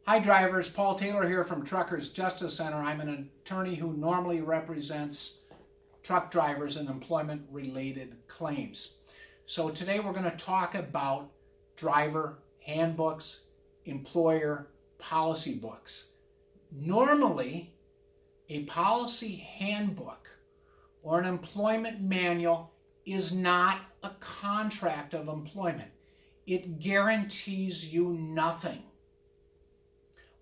Hi drivers, Paul Taylor here from Truckers Justice Center. I'm an attorney who normally represents truck drivers in employment-related claims. So today we're going to talk about driver handbooks, employer policy books. Normally, a policy handbook or an employment manual is not a contract of employment. It guarantees you nothing.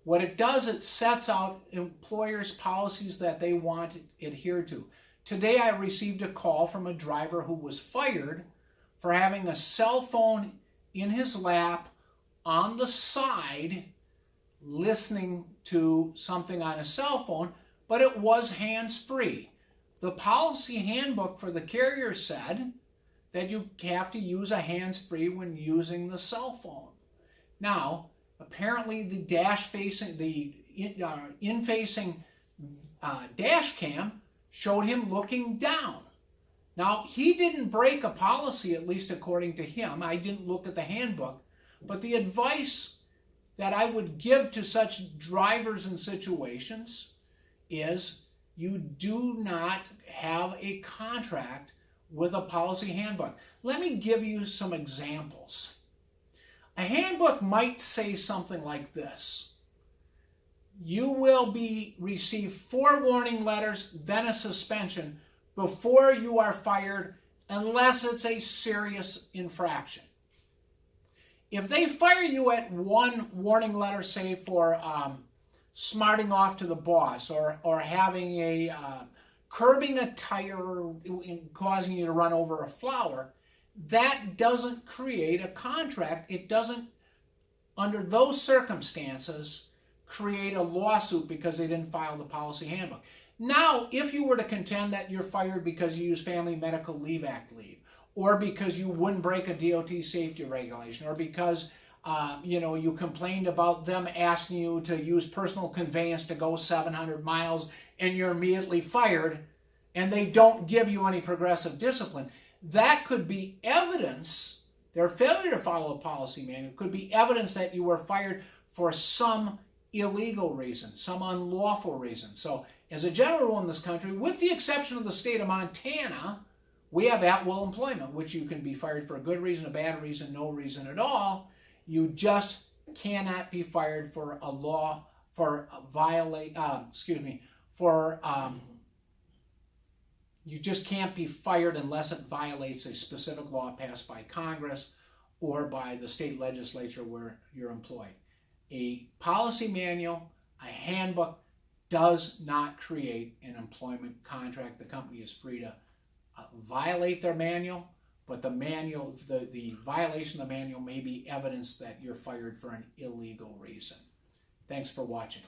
What it does, it sets out employers' policies that they want adhered to. Today I received a call from a driver who was fired for having a cell phone in his lap on the side listening to something on a cell phone, but it was hands-free. The policy handbook for the carrier said that you have to use a hands-free when using the cell phone. Now, apparently the in-facing dash cam showed him looking down. Now, he didn't break a policy, at least according to him. I didn't look at the handbook. But the advice that I would give to such drivers in situations is you do not have a contract with a policy handbook. Let me give you some examples. A handbook might say something like this: you will receive 4 warning letters, then a suspension before you are fired unless it's a serious infraction. If they fire you at 1 warning letter, say for smarting off to the boss or having a curbing a tire and causing you to run over a flower, that doesn't create a contract. It doesn't, under those circumstances, create a lawsuit because they didn't file the policy handbook. Now, if you were to contend that you're fired because you use Family Medical Leave Act leave, or because you wouldn't break a DOT safety regulation, or because you complained about them asking you to use personal conveyance to go 700 miles and you're immediately fired, and they don't give you any progressive discipline, that could be evidence. Their failure to follow a policy manual could be evidence that you were fired for some illegal reason, some unlawful reason. So as a general rule in this country, with the exception of the state of Montana, we have at-will employment, which you can be fired for a good reason, a bad reason, no reason at all. You just cannot be fired for a law, you just can't be fired unless it violates a specific law passed by Congress or by the state legislature where you're employed. A policy manual, a handbook, does not create an employment contract. The company is free to violate their manual, but the violation of the manual may be evidence that you're fired for an illegal reason. Thanks for watching.